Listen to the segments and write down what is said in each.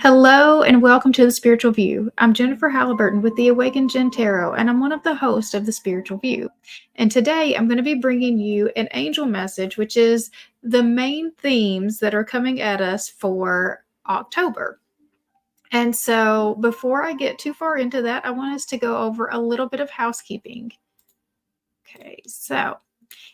Hello and welcome to the Spiritual View. I'm Jennifer Halliburton with the Awakened Jenn Tarot, and I'm one of the hosts of the Spiritual View. And today I'm going to be bringing you an angel message, which is the main themes that are coming at us for October. And so before I get too far into that, I want us to go over a little bit of housekeeping. Okay, so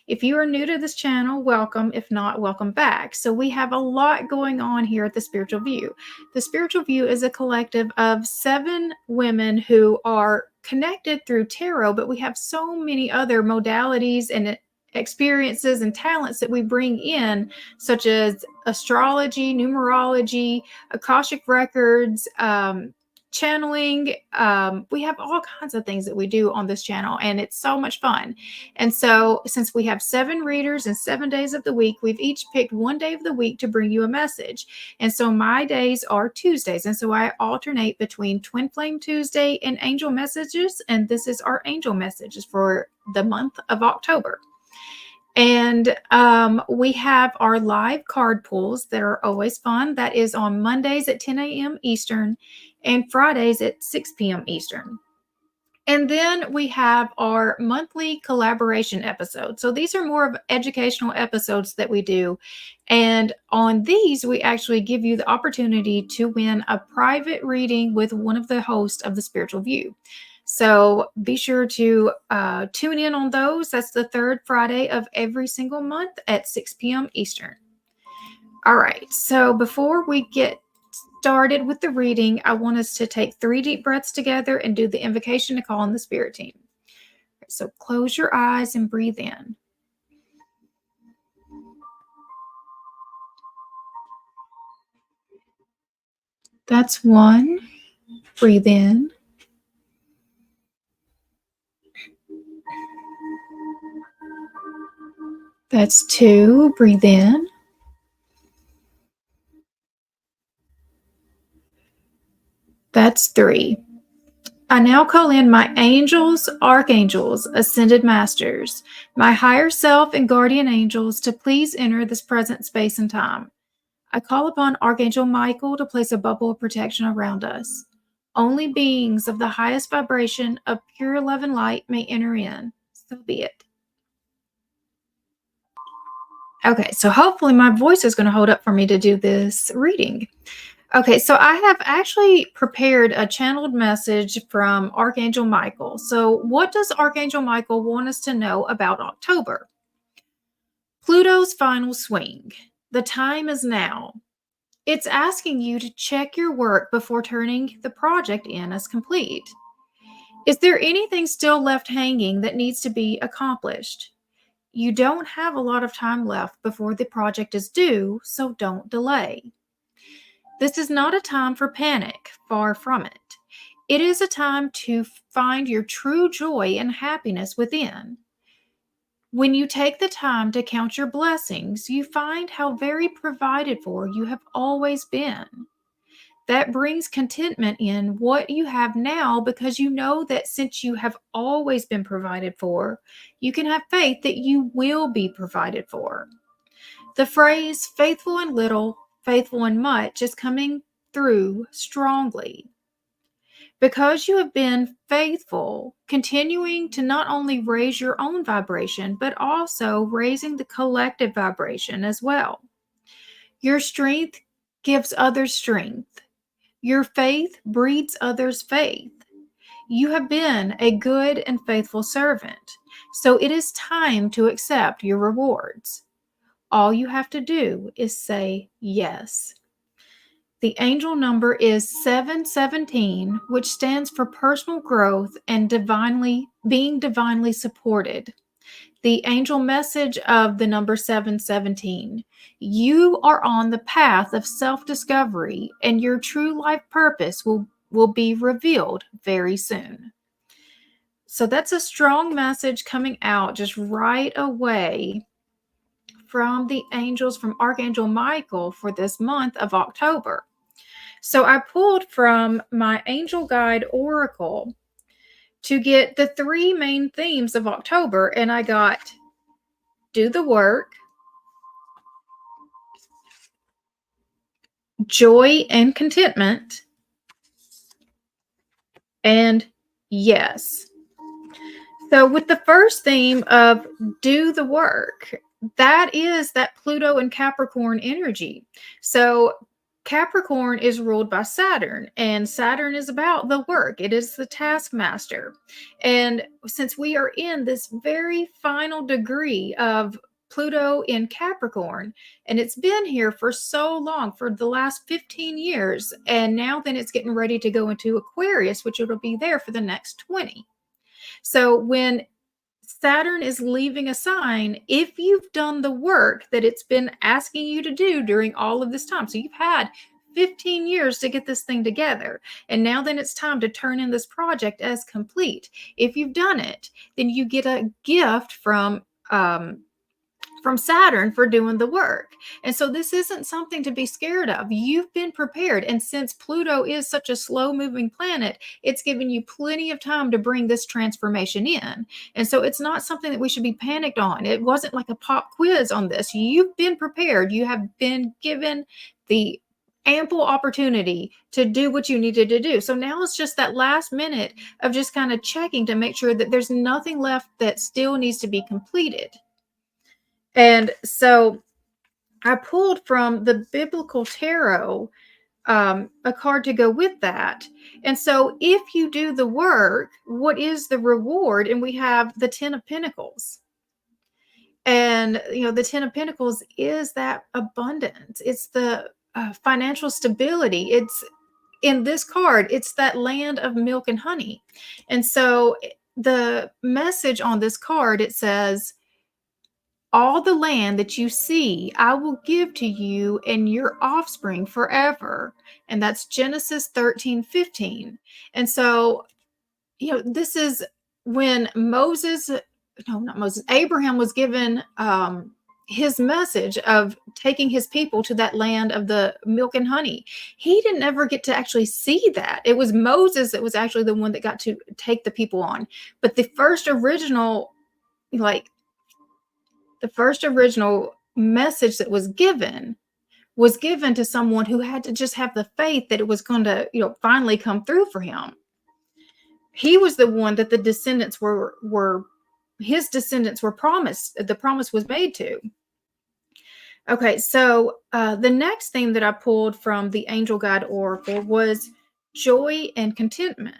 if you are new to this channel, welcome. If not, welcome back. So we have a lot going on here at the Spiritual View. The Spiritual View is a collective of 7 women who are connected through tarot, but we have so many other modalities and experiences and talents that we bring in, such as astrology, numerology, Akashic records, channeling. We have all kinds of things that we do on this channel, and it's so much fun. And so since we have 7 readers and 7 days of the week, we've each picked one day of the week to bring you a message. And so my days are Tuesdays. And so I alternate between Twin Flame Tuesday and Angel Messages. And this is our Angel Messages for the month of October. And we have our live card pulls that are always fun. That is on Mondays at 10 a.m. Eastern and Fridays at 6 p.m. Eastern. And then we have our monthly collaboration episodes. So these are more of educational episodes that we do. And on these, we actually give you the opportunity to win a private reading with one of the hosts of the Spiritual View. So be sure to tune in on those. That's the 3rd Friday of every single month at 6 p.m. Eastern. All right. So before we get started with the reading, I want us to take 3 deep breaths together and do the invocation to call on the spirit team. So close your eyes and breathe in. That's 1. Breathe in. That's 2. Breathe in. That's 3. I now call in my angels, archangels, ascended masters, my higher self and guardian angels to please enter this present space and time. I call upon Archangel Michael to place a bubble of protection around us. Only beings of the highest vibration of pure love and light may enter in. So be it. Okay, so hopefully my voice is going to hold up for me to do this reading. Okay, so I have actually prepared a channeled message from Archangel Michael. So what does Archangel Michael want us to know about October? Pluto's final swing. The time is now. It's asking you to check your work before turning the project in as complete. Is there anything still left hanging that needs to be accomplished? You don't have a lot of time left before the project is due, so don't delay. This is not a time for panic, far from it. It is a time to find your true joy and happiness within. When you take the time to count your blessings, you find how very provided for you have always been. That brings contentment in what you have now because you know that since you have always been provided for, you can have faith that you will be provided for. The phrase faithful in little, faithful in much is coming through strongly. Because you have been faithful, continuing to not only raise your own vibration, but also raising the collective vibration as well. Your strength gives others strength. Your faith breeds others' faith. You have been a good and faithful servant, so it is time to accept your rewards. All you have to do is say yes. The angel number is 717, which stands for personal growth and being divinely supported. The angel message of the number 717. You are on the path of self-discovery, and your true life purpose will be revealed very soon. So that's a strong message coming out just right away from the angels, from Archangel Michael for this month of October. So I pulled from my Angel Guide Oracle to get the 3 main themes of October, and I got do the work, joy and contentment, and yes. So, with the first theme of do the work, that is that Pluto and Capricorn energy. So, Capricorn is ruled by Saturn, and Saturn is about the work. It is the taskmaster. And since we are in this very final degree of Pluto in Capricorn, and it's been here for so long, for the last 15 years, and now then it's getting ready to go into Aquarius, which it'll be there for the next 20. So when Saturn is leaving a sign, if you've done the work that it's been asking you to do during all of this time, so you've had 15 years to get this thing together, and now then it's time to turn in this project as complete. If you've done it, then you get a gift from Saturn for doing the work. And so this isn't something to be scared of. You've been prepared. And since Pluto is such a slow moving planet, it's given you plenty of time to bring this transformation in. And so it's not something that we should be panicked on. It wasn't like a pop quiz on this. You've been prepared. You have been given the ample opportunity to do what you needed to do. So now it's just that last minute of just kind of checking to make sure that there's nothing left that still needs to be completed. And so I pulled from the biblical tarot a card to go with that. And so if you do the work, what is the reward? And we have the 10 of Pentacles. And, the 10 of Pentacles is that abundance. It's the financial stability. It's in this card, it's that land of milk and honey. And so the message on this card, it says, all the land that you see, I will give to you and your offspring forever. And that's Genesis 13:15. And so, this is when Abraham was given his message of taking his people to that land of the milk and honey. He didn't ever get to actually see that. It was Moses that was actually the one that got to take the people on. But the first original message that was given to someone who had to just have the faith that it was going to, finally come through for him. He was the one that the descendants his descendants were promised, the promise was made to. Okay, so the next thing that I pulled from the Angel Guide Oracle was joy and contentment.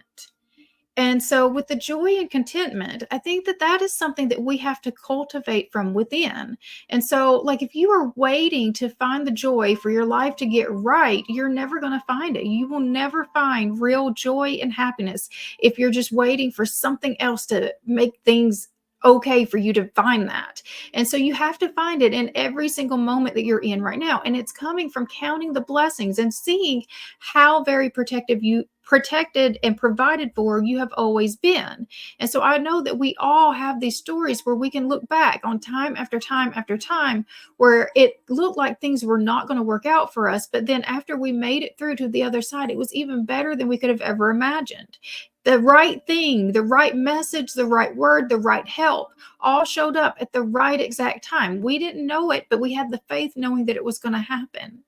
And so with the joy and contentment, I think that is something that we have to cultivate from within. And so, if you are waiting to find the joy for your life to get right, you're never going to find it. You will never find real joy and happiness if you're just waiting for something else to make things okay for you to find that. And so you have to find it in every single moment that you're in right now. And it's coming from counting the blessings and seeing how very protected and provided for you have always been. And so I know that we all have these stories where we can look back on time after time after time where it looked like things were not going to work out for us. But then after we made it through to the other side, it was even better than we could have ever imagined. The right thing, the right message, the right word, the right help all showed up at the right exact time. We didn't know it, but we had the faith knowing that it was going to happen.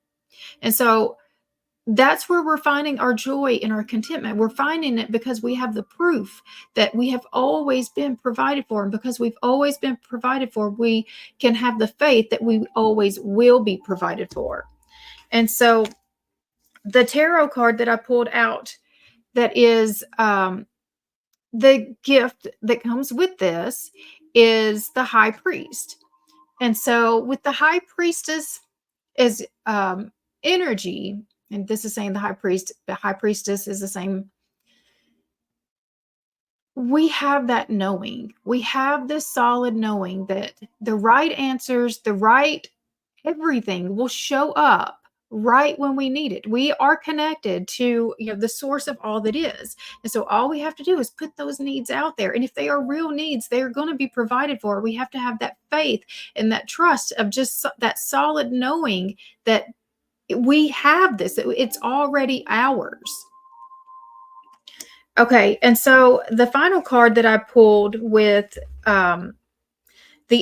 And so that's where we're finding our joy and our contentment. We're finding it because we have the proof that we have always been provided for. And because we've always been provided for, we can have the faith that we always will be provided for. And so the tarot card that I pulled out, that is the gift that comes with this, is the High Priest. And so with the High Priestess is energy, and this is saying the High Priestess is the same. We have that knowing. We have this solid knowing that the right answers, the right everything will show up right when we need it. We are connected to the source of all that is. And so all we have to do is put those needs out there. And if they are real needs, they're going to be provided for. We have to have that faith and that trust of just that solid knowing that we have this. It's already ours. Okay, and so the final card that I pulled with the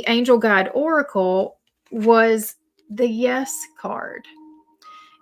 Angel Guide Oracle was the Yes card.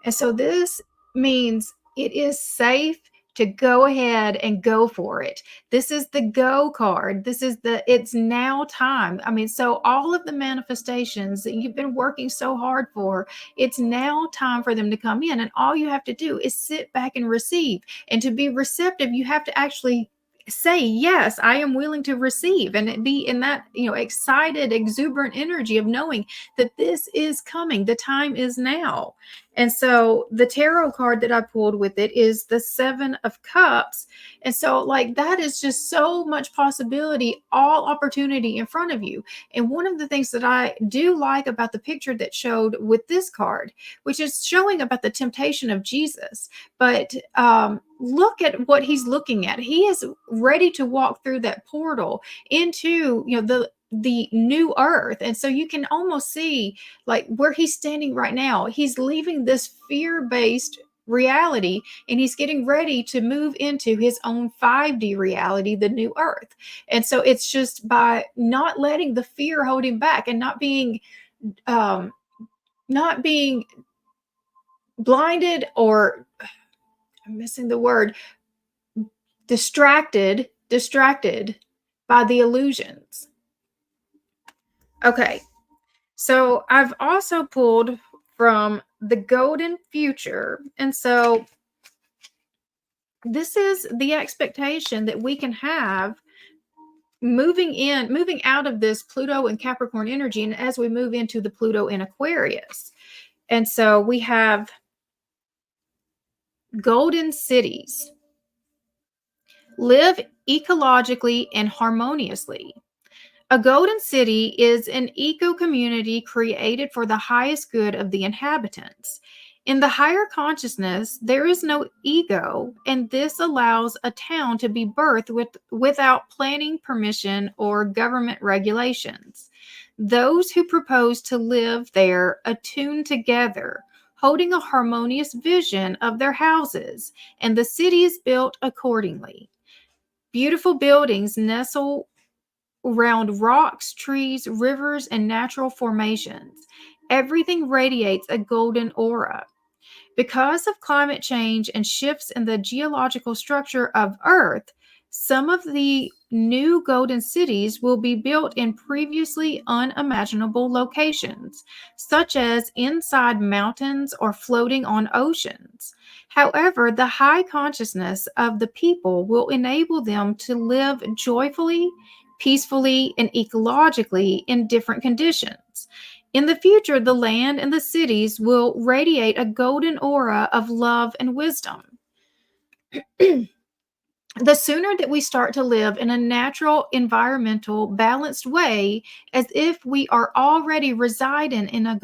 And so this means it is safe to go ahead and go for it. This is the go card. This is it's now time. I mean, so all of the manifestations that you've been working so hard for, it's now time for them to come in. And all you have to do is sit back and receive. And to be receptive, you have to actually say, yes, I am willing to receive, and be in that, excited, exuberant energy of knowing that this is coming. The time is now. And so the tarot card that I pulled with it is the Seven of Cups. And so, like, that is just so much possibility, all opportunity in front of you. And one of the things that I do like about the picture that showed with this card, which is showing about the temptation of Jesus, but look at what he's looking at. He is ready to walk through that portal into, the new earth. And so you can almost see, like, where he's standing right now. He's leaving this fear-based reality, and he's getting ready to move into his own 5D reality, the new earth. And so it's just by not letting the fear hold him back, and um not being blinded, or I'm missing the word, distracted by the illusions. Okay, so I've also pulled from the golden future. And so this is the expectation that we can have moving out of this Pluto and Capricorn energy, and as we move into the Pluto in Aquarius. And so we have golden cities. Live ecologically and harmoniously. A golden city is an eco community created for the highest good of the inhabitants. In the higher consciousness, there is no ego, and this allows a town to be birthed without planning permission or government regulations. Those who propose to live there attune together, holding a harmonious vision of their houses, and the city is built accordingly. Beautiful buildings nestle around rocks, trees, rivers, and natural formations. Everything radiates a golden aura. Because of climate change and shifts in the geological structure of Earth, some of the new golden cities will be built in previously unimaginable locations, such as inside mountains or floating on oceans. However, the high consciousness of the people will enable them to live joyfully, peacefully, and ecologically in different conditions. In the future, the land and the cities will radiate a golden aura of love and wisdom. The sooner that we start to live in a natural, environmental, balanced way, as if we are already residing in a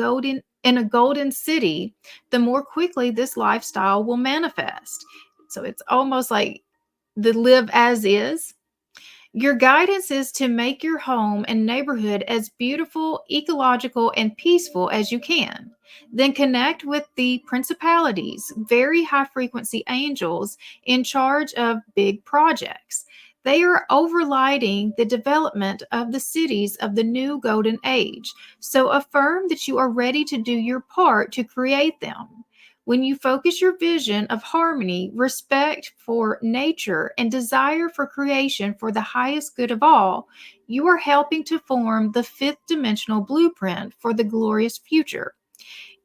golden city, the more quickly this lifestyle will manifest. So it's almost like the live as is. Your guidance is to make your home and neighborhood as beautiful, ecological, and peaceful as you can. Then connect with the principalities, very high frequency angels in charge of big projects. They are overlighting the development of the cities of the new golden age. So affirm that you are ready to do your part to create them. When you focus your vision of harmony, respect for nature, and desire for creation for the highest good of all, you are helping to form the fifth dimensional blueprint for the glorious future.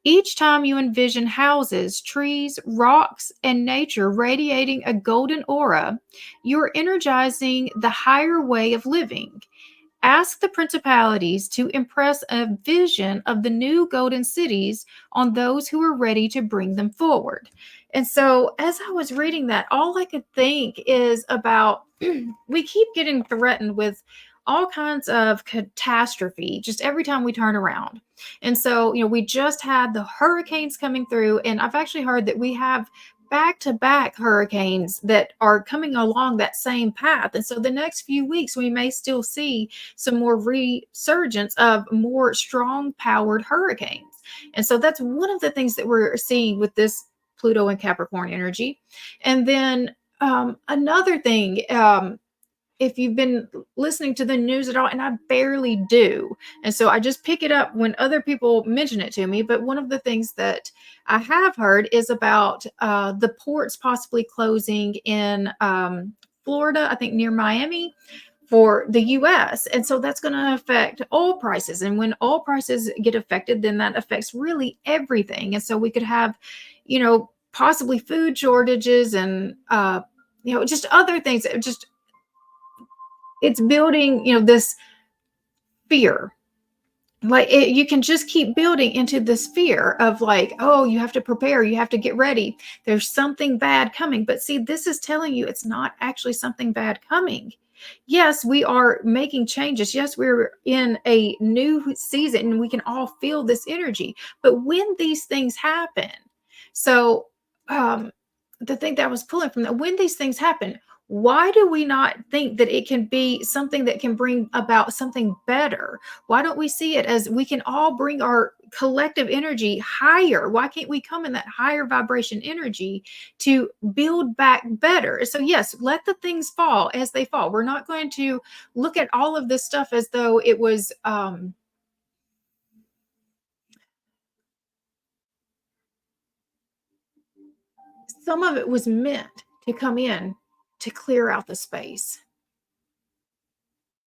Each time you envision houses, trees, rocks, and nature radiating a golden aura, you are energizing the higher way of living. Ask the principalities to impress a vision of the new golden cities on those who are ready to bring them forward. And so, as I was reading that, all I could think is about we keep getting threatened with all kinds of catastrophe just every time we turn around. And so, we just had the hurricanes coming through, and I've actually heard that we have back to back hurricanes that are coming along that same path. And so the next few weeks, we may still see some more resurgence of more strong powered hurricanes. And so that's one of the things that we're seeing with this Pluto and Capricorn energy. And then another thing if you've been listening to the news at all, and I barely do. And so I just pick it up when other people mention it to me. But one of the things that I have heard is about the ports possibly closing in Florida, I think near Miami, for the US. And so that's going to affect oil prices. And when oil prices get affected, then that affects really everything. And so we could have, possibly food shortages and, just other things. It's building, this fear. Like you can just keep building into this fear of like, oh, you have to prepare, you have to get ready. There's something bad coming. But see, this is telling you it's not actually something bad coming. Yes, we are making changes. Yes, we're in a new season and we can all feel this energy. But when these things happen, so um, the thing that I was pulling from that, when these things happen, why do we not think that it can be something that can bring about something better? Why don't we see it as we can all bring our collective energy higher? Why can't we come in that higher vibration energy to build back better? So, yes, let the things fall as they fall. We're not going to look at all of this stuff as though it was, some of it was meant to come in to clear out the space.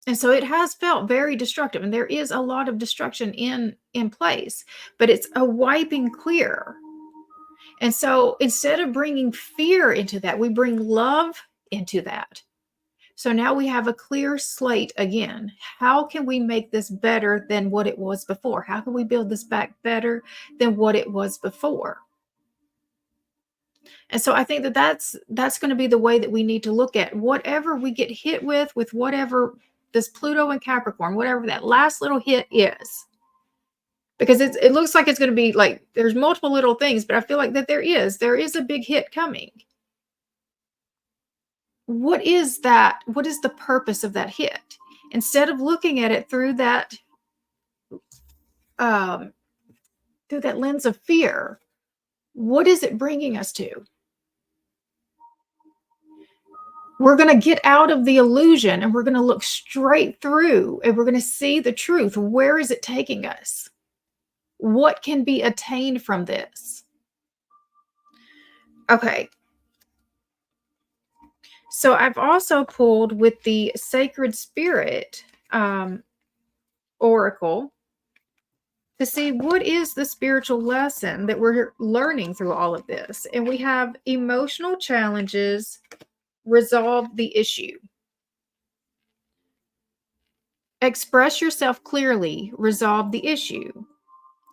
And so it has felt very destructive, and there is a lot of destruction in place, but it's a wiping clear. And so instead of bringing fear into that, we bring love into that. So now we have a clear slate again. How can we make this better than what it was before? How can we build this back better than what it was before? And so I think that that's going to be the way that we need to look at whatever we get hit with whatever this Pluto and Capricorn, whatever that last little hit is. Because it looks like it's going to be like there's multiple little things, but I feel like that there is a big hit coming. What is that? What is the purpose of that hit? Instead of looking at it um, through that lens of fear, what is it bringing us to? We're going to get out of the illusion and we're going to look straight through and we're going to see the truth. Where is it taking us? What can be attained from this? Okay. So I've also pulled with the Sacred Spirit Oracle to see what is the spiritual lesson that we're learning through all of this. And we have emotional challenges, resolve the issue. Express yourself clearly, resolve the issue.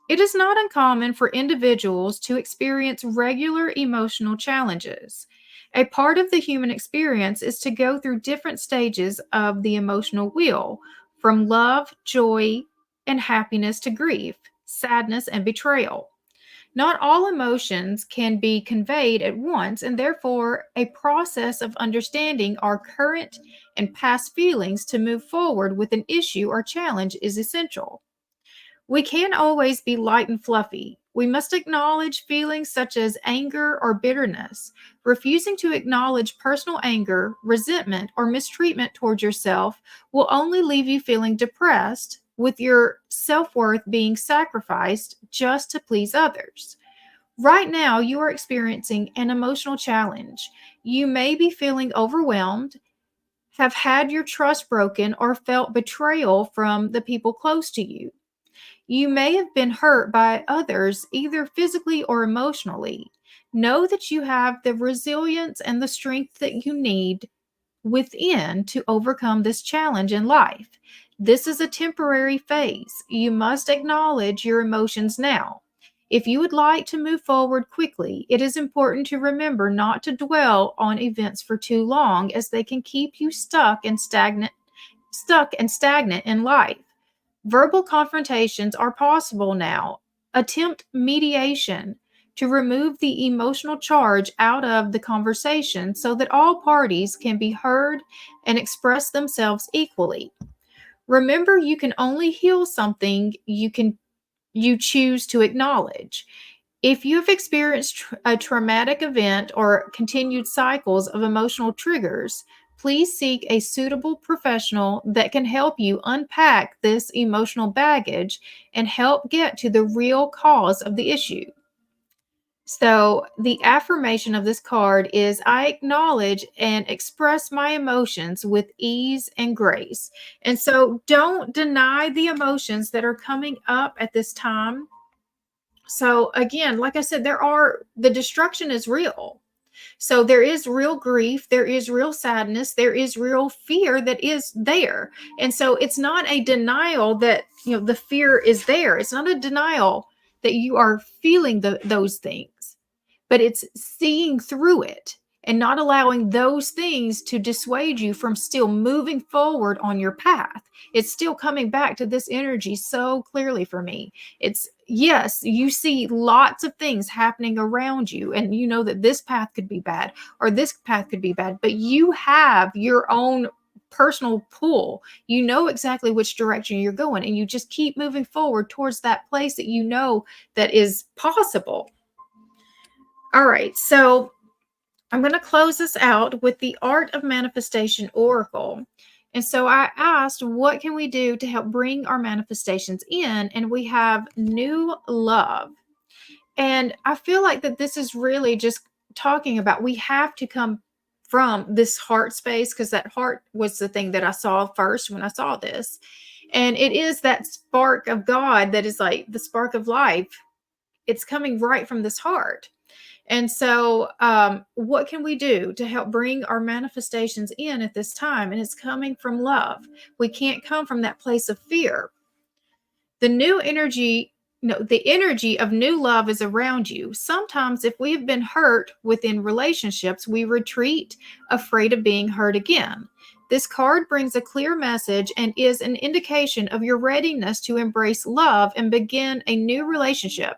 It is not uncommon for individuals to experience regular emotional challenges. A part of the human experience is to go through different stages of the emotional wheel, from love, joy, and happiness to grief, sadness, and betrayal. Not all emotions can be conveyed at once, and therefore, a process of understanding our current and past feelings to move forward with an issue or challenge is essential. We can't always be light and fluffy. We must acknowledge feelings such as anger or bitterness. Refusing to acknowledge personal anger, resentment, or mistreatment towards yourself will only leave you feeling depressed, with your self worth being sacrificed just to please others. Right now, you are experiencing an emotional challenge. You may be feeling overwhelmed, have had your trust broken, or felt betrayal from the people close to you. You may have been hurt by others, either physically or emotionally. Know that you have the resilience and the strength that you need within to overcome this challenge in life. This is a temporary phase. You must acknowledge your emotions now. If you would like to move forward quickly, it is important to remember not to dwell on events for too long, as they can keep you stuck and stagnant in life. Verbal confrontations are possible now. Attempt mediation to remove the emotional charge out of the conversation so that all parties can be heard and express themselves equally. Remember, you can only heal something you choose to acknowledge. If you have experienced a traumatic event or continued cycles of emotional triggers, Please seek a suitable professional that can help you unpack this emotional baggage and help get to the real cause of the issue. So, the affirmation of this card is I acknowledge and express my emotions with ease and grace. And so, don't deny the emotions that are coming up at this time. So, again, like I said, the destruction is real. So there is real grief, there is real sadness, there is real fear that is there. And so it's not a denial that, the fear is there. It's not a denial that you are feeling those things, but it's seeing through it and not allowing those things to dissuade you from still moving forward on your path. It's still coming back to this energy so clearly for me. It's yes, you see lots of things happening around you, and you know that this path could be bad or this path could be bad, but you have your own personal pull. You know exactly which direction you're going, and you just keep moving forward towards that place that you know that is possible. All right, so I'm going to close this out with the Art of Manifestation Oracle. And so I asked, what can we do to help bring our manifestations in? And we have new love. And I feel like that this is really just talking about we have to come from this heart space, because that heart was the thing that I saw first when I saw this. And it is that spark of God that is like the spark of life. It's coming right from this heart. And so, what can we do to help bring our manifestations in at this time? And it's coming from love. We can't come from that place of fear. The new energy, no, the energy of new love is around you. Sometimes, if we have been hurt within relationships, we retreat, afraid of being hurt again. This card brings a clear message and is an indication of your readiness to embrace love and begin a new relationship.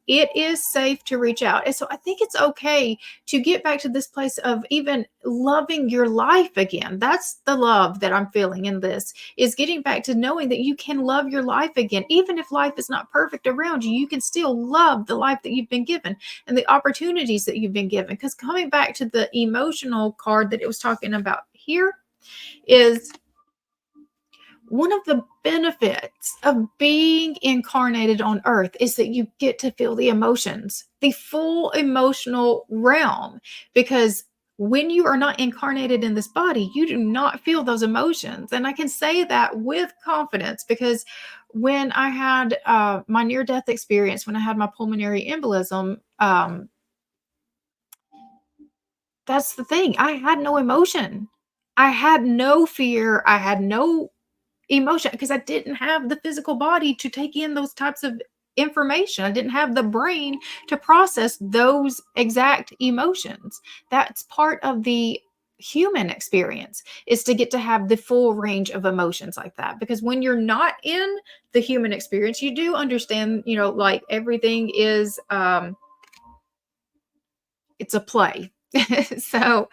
It is safe to reach out. And so I think it's okay to get back to this place of even loving your life again. That's the love that I'm feeling in this, is getting back to knowing that you can love your life again. Even if life is not perfect around you, you can still love the life that you've been given and the opportunities that you've been given. Because coming back to the emotional card that it was talking about here, is one of the benefits of being incarnated on earth is that you get to feel the emotions, the full emotional realm, because when you are not incarnated in this body, you do not feel those emotions. And I can say that with confidence, because when I had my near-death experience, when I had my pulmonary embolism, that's the thing. I had no emotion. I had no fear. I had no emotion, because I didn't have the physical body to take in those types of information. I didn't have the brain to process those exact emotions. That's part of the human experience, is to get to have the full range of emotions like that. Because when you're not in the human experience, you do understand, like everything is it's a play. so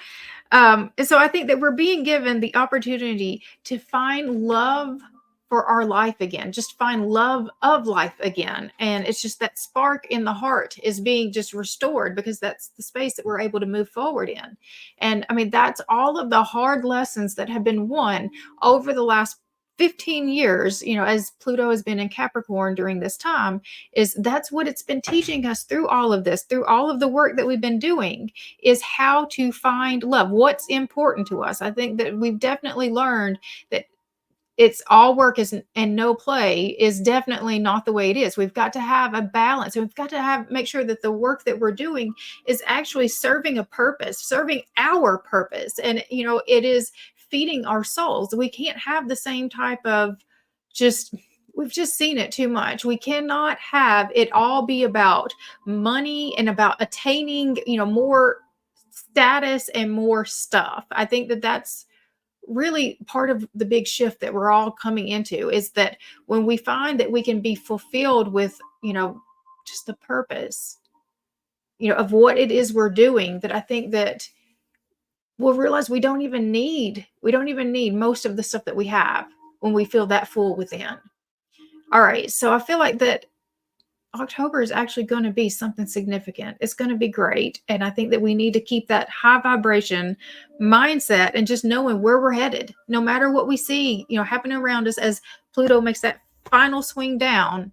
so I think that we're being given the opportunity to find love for our life again, just find love of life again. And it's just that spark in the heart is being just restored, because that's the space that we're able to move forward in. And I mean, that's all of the hard lessons that have been won over the last 15 years, as Pluto has been in Capricorn during this time, is that's what it's been teaching us through all of this, through all of the work that we've been doing, is how to find love, what's important to us. I think that we've definitely learned that it's all work and no play is definitely not the way it is. We've got to have a balance, and we've got to make sure that the work that we're doing is actually serving a purpose, serving our purpose. And, it is feeding our souls. We can't have the same type of we've just seen it too much. We cannot have it all be about money and about attaining, more status and more stuff. I think that that's really part of the big shift that we're all coming into, is that when we find that we can be fulfilled with, just the purpose, of what it is we're doing, that I think that we'll realize we don't even need most of the stuff that we have when we feel that full within. All right. So I feel like that October is actually going to be something significant. It's going to be great. And I think that we need to keep that high vibration mindset and just knowing where we're headed, no matter what we see, happening around us as Pluto makes that final swing down.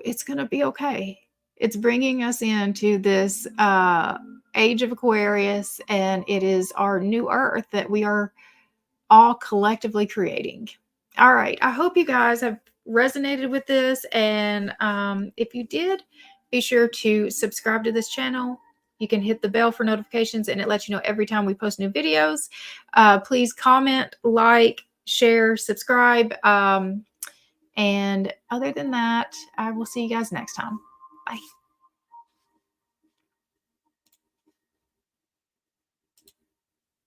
It's going to be okay. It's bringing us into this age of Aquarius, and it is our new earth that we are all collectively creating. All right. I hope you guys have resonated with this. And if you did, be sure to subscribe to this channel. You can hit the bell for notifications, and it lets you know every time we post new videos. Please comment, like, share, subscribe. And other than that, I will see you guys next time. Bye.